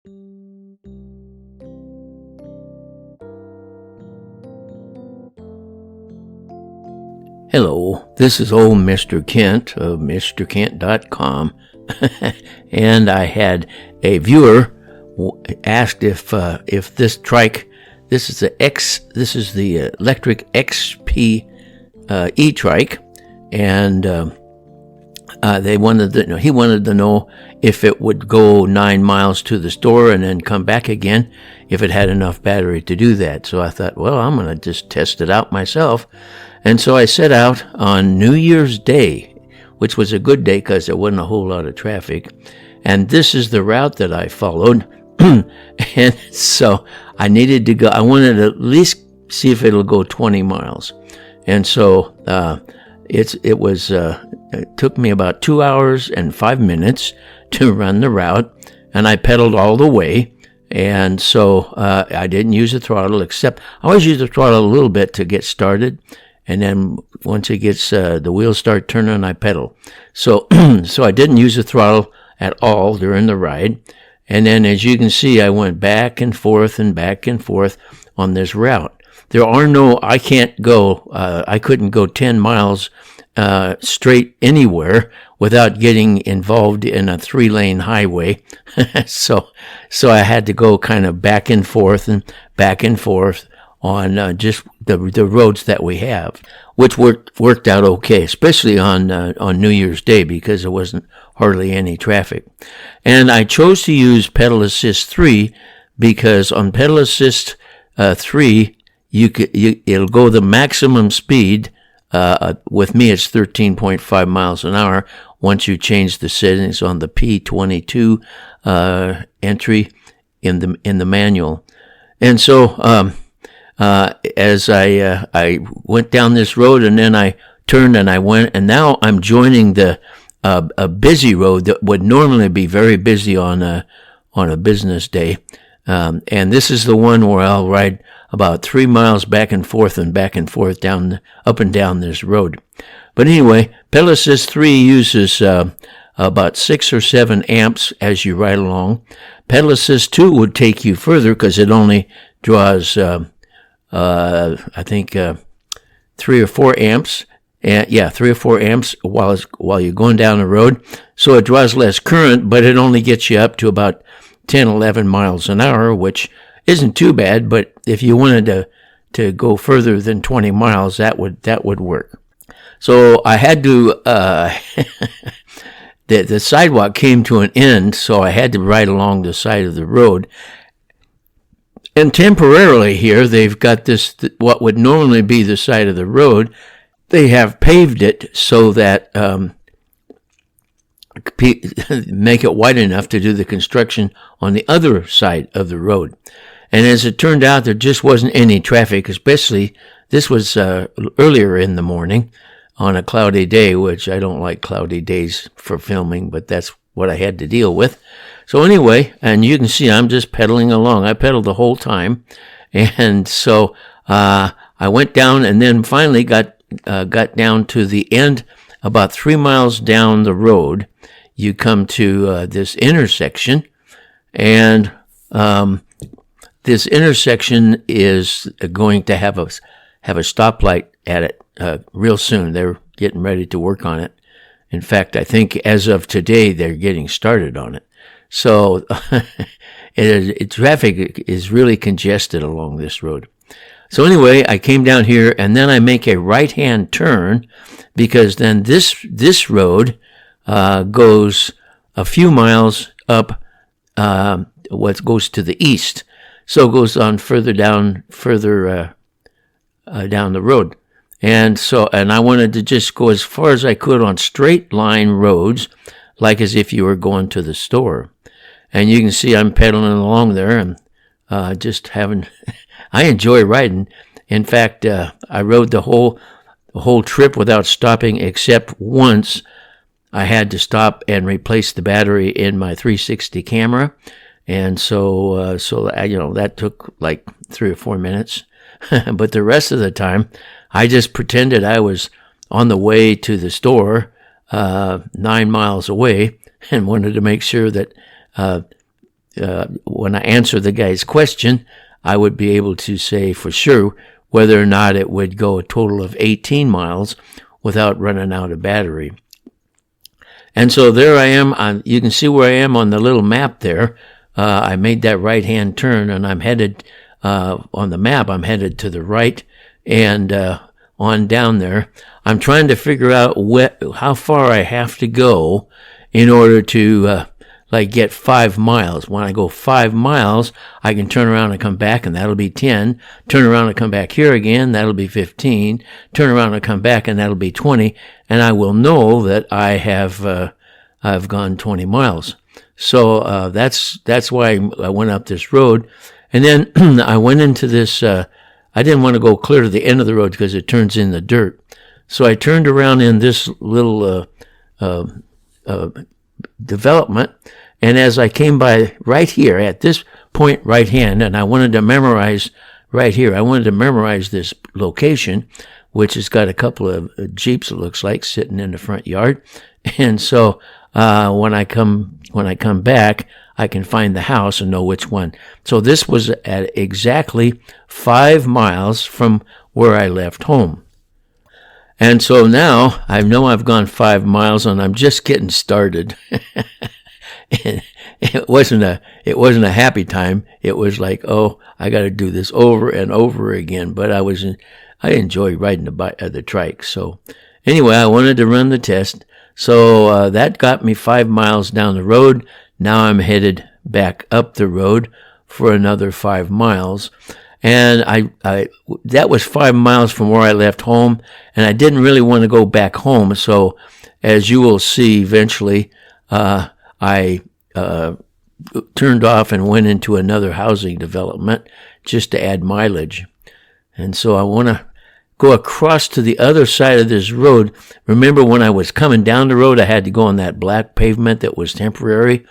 Hello, this is old Mr. Kent of MrKent.com, and I had a viewer asked if this trike, this is the Lectric XP E-trike, and he wanted to know if it would go 9 miles to the store and then come back again, if it had enough battery to do that. So I thought, well, I'm going to just test it out myself. And so I set out on New Year's Day, which was a good day because there wasn't a whole lot of traffic. And this is the route that I followed. And so I needed to go, I wanted to at least see if it'll go 20 miles. And so it took me about 2 hours and 5 minutes to run the route, and I pedaled all the way. And so I didn't use the throttle, except I always use the throttle a little bit to get started. And then once it gets, the wheels start turning, I pedal. So I didn't use the throttle at all during the ride. And then, as you can see, I went back and forth on this route. I couldn't go 10 miles straight anywhere without getting involved in a 3-lane highway. So I had to go kind of back and forth on just the roads that we have, which worked out okay, especially on New Year's Day, because there wasn't hardly any traffic. And I chose to use Pedal Assist 3 because on Pedal Assist 3 it'll go the maximum speed. With me, it's 13.5 miles an hour once you change the settings on the P22 entry in the manual. And so as I went down this road, and then I turned and I went, and now I'm joining a busy road that would normally be very busy on a business day. And this is the one where I'll ride about 3 miles back and forth up and down this road. But anyway, Pedal Assist 3 uses about 6 or 7 amps as you ride along. Pedal Assist 2 would take you further because it only draws, I think, 3 or 4 amps. 3 or 4 amps while you're going down the road. So it draws less current, but it only gets you up to about 10, 11 miles an hour, which isn't too bad. But if you wanted to go further than 20 miles, that would work. So I had to, the sidewalk came to an end, so I had to ride along the side of the road. And temporarily here, they've got this, what would normally be the side of the road, they have paved it so that, make it wide enough to do the construction on the other side of the road. And as it turned out, there just wasn't any traffic, especially this was earlier in the morning on a cloudy day, which I don't like cloudy days for filming, but that's what I had to deal with. So anyway, and you can see I'm just pedaling along. I pedaled the whole time. And so I went down and then finally got down to the end, about 3 miles down the road. You come to this intersection, and this intersection is going to have a stoplight at it real soon. They're getting ready to work on it. In fact, I think as of today, they're getting started on it. So traffic is really congested along this road. So anyway, I came down here, and then I make a right-hand turn, because then this road goes a few miles up, what goes to the east. So it goes on further down the road. And I wanted to just go as far as I could on straight line roads, like as if you were going to the store. And you can see I'm pedaling along there and just having, I enjoy riding. In fact, I rode the whole trip without stopping, except once I had to stop and replace the battery in my 360 camera. And so that took like 3 or 4 minutes. But the rest of the time, I just pretended I was on the way to the store 9 miles away and wanted to make sure that when I answer the guy's question, I would be able to say for sure whether or not it would go a total of 18 miles without running out of battery. And so there I am. You can see where I am on the little map there. I made that right-hand turn, and I'm headed, on the map, I'm headed to the right and on down there. I'm trying to figure out how far I have to go in order to get 5 miles. When I go 5 miles, I can turn around and come back, and that'll be 10. Turn around and come back here again, that'll be 15. Turn around and come back, and that'll be 20. And I will know that I have I've gone 20 miles. So that's why I went up this road. And then I went into this. I didn't want to go clear to the end of the road because it turns in the dirt. So I turned around in this little development, and as I came by right here at this point right hand, and I wanted to memorize right here, I wanted to memorize this location, which has got a couple of Jeeps, it looks like, sitting in the front yard. And so when I come back, I can find the house and know which one. So this was at exactly 5 miles from where I left home. And so now I know I've gone 5 miles, and I'm just getting started. It wasn't a happy time. It was like, oh, I got to do this over and over again. But I enjoy riding the trike. So anyway, I wanted to run the test. So that got me 5 miles down the road. Now I'm headed back up the road for another 5 miles. And I that was 5 miles from where I left home, and I didn't really want to go back home. So as you will see eventually, I turned off and went into another housing development just to add mileage. And so I want to go across to the other side of this road. Remember when I was coming down the road, I had to go on that black pavement that was temporary?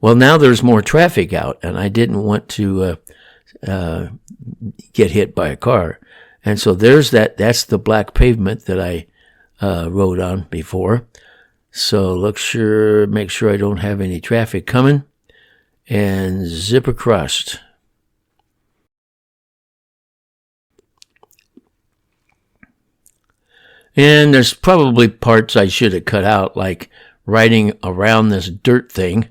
Well, now there's more traffic out, and I didn't want to get hit by a car. And so that's the black pavement that I rode on before. So make sure I don't have any traffic coming, and zip across. And there's probably parts I should have cut out, like riding around this dirt thing,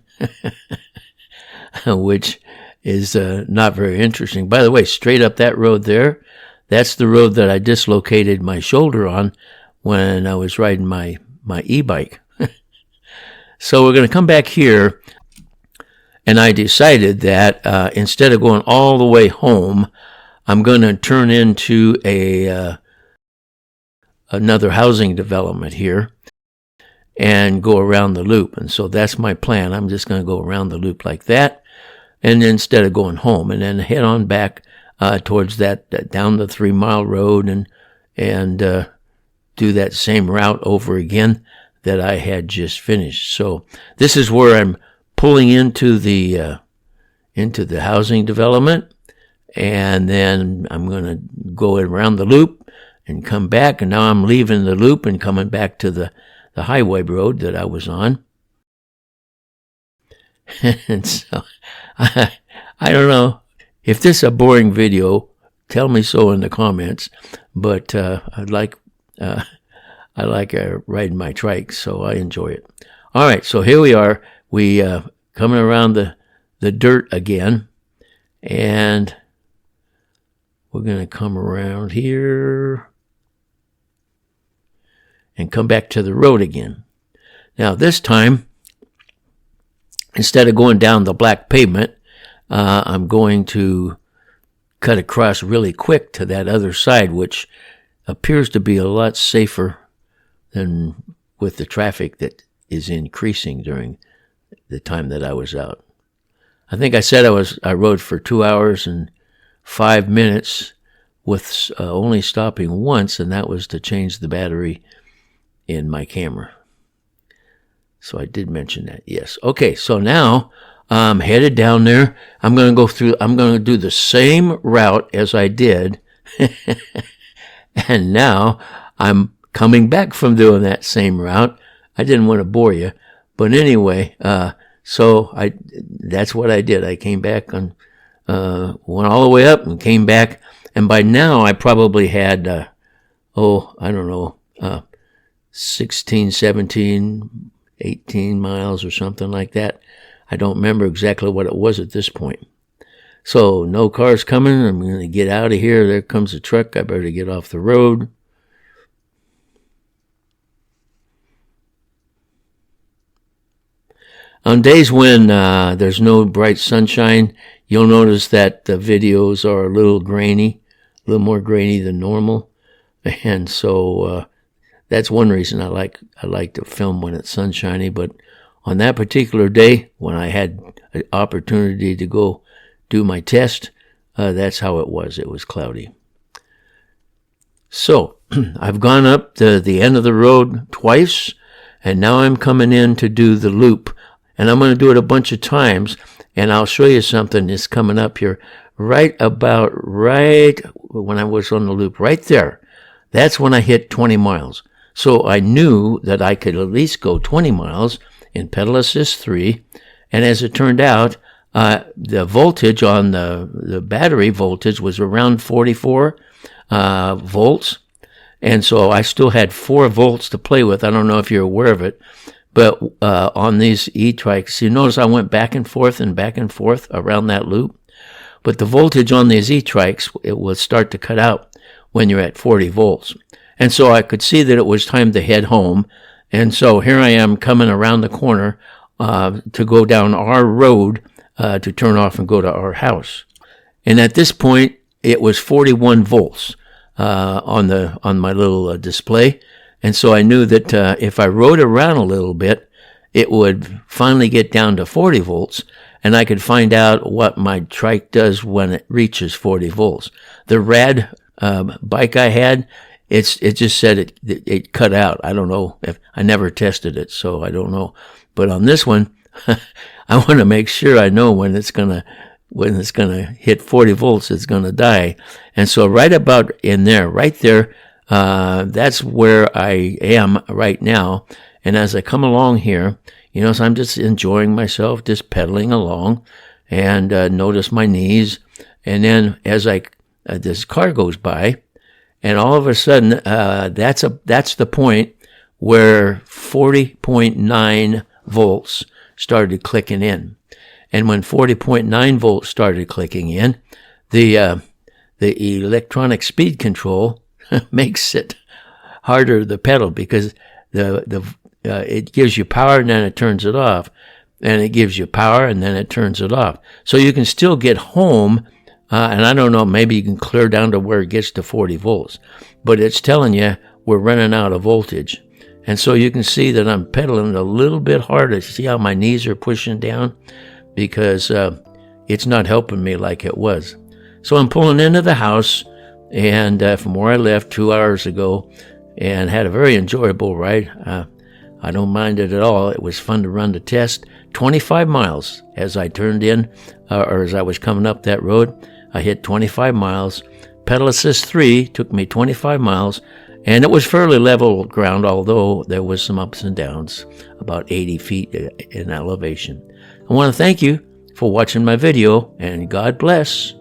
which is not very interesting. By the way, straight up that road there, that's the road that I dislocated my shoulder on when I was riding my e-bike. So we're going to come back here, and I decided that instead of going all the way home, I'm going to turn into another housing development here and go around the loop. And so that's my plan. I'm just going to go around the loop like that, and instead of going home, and then head on back towards that down the 3 mile road and do that same route over again that I had just finished. So this is where I'm pulling into the housing development, and then I'm going to go around the loop and come back, and now I'm leaving the loop and coming back to the highway road that I was on. And so I don't know if this is a boring video. Tell me so in the comments. But I like riding my trike, so I enjoy it. All right, so here we are. We coming around the dirt again, and we're going to come around here and come back to the road again. Now this time, instead of going down the black pavement, I'm going to cut across really quick to that other side, which appears to be a lot safer than with the traffic that is increasing during the time that I was out. I think I said I rode for 2 hours and 5 minutes with only stopping once, and that was to change the battery in my camera. So I did mention that, yes. Okay, so now I'm headed down there. I'm going to do the same route as I did. And now I'm coming back from doing that same route. I didn't want to bore you. But anyway, So that's what I did. I came back and went all the way up and came back. And by now I probably had, I don't know, 16, 17, 18 miles or something like that. I don't remember exactly what it was at this point. So no cars coming. I'm going to get out of here. There comes a truck. I better get off the road. On days when there's no bright sunshine, you'll notice that the videos are a little grainy, a little more grainy than normal. And so that's one reason I like to film when it's sunshiny. But on that particular day, when I had an opportunity to go do my test, that's how it was. It was cloudy. So I've gone up to the end of the road twice, and now I'm coming in to do the loop. And I'm going to do it a bunch of times, and I'll show you something that's coming up here right when I was on the loop, right there. That's when I hit 20 miles. So I knew that I could at least go 20 miles in pedal assist 3, and as it turned out, the voltage on the battery voltage was around 44 volts, and so I still had 4 volts to play with. I don't know if you're aware of it, but on these e-trikes, you notice I went back and forth around that loop. But the voltage on these e-trikes, it will start to cut out when you're at 40 volts. And so I could see that it was time to head home. And so here I am coming around the corner to go down our road to turn off and go to our house. And at this point, it was 41 volts on my little display. And so I knew that if I rode around a little bit, it would finally get down to 40 volts, and I could find out what my trike does when it reaches 40 volts. The rad bike I had, it just said it cut out. I don't know if I never tested it, so I don't know. But on this one, I want to make sure I know when it's gonna hit 40 volts, it's gonna die. And so right about in there, right there. That's where I am right now. And as I come along here, so I'm just enjoying myself, just pedaling along, and notice my knees. And then as this car goes by, and all of a sudden, that's the point where 40.9 volts started clicking in. And when 40.9 volts started clicking in, the electronic speed control makes it harder to pedal, because it gives you power and then it turns it off, and it gives you power and then it turns it off. So you can still get home, and I don't know, maybe you can clear down to where it gets to 40 volts, but it's telling you we're running out of voltage. And so you can see that I'm pedaling a little bit harder. See how my knees are pushing down, because it's not helping me like it was. So I'm pulling into the house, and from where I left 2 hours ago, and had a very enjoyable ride. I don't mind it at all. It was fun to run the test. 25 miles as I turned in, or as I was coming up that road. I hit 25 miles. Pedal assist 3 took me 25 miles, and it was fairly level ground, although there was some ups and downs, about 80 feet in elevation. I want to thank you for watching my video, and God bless.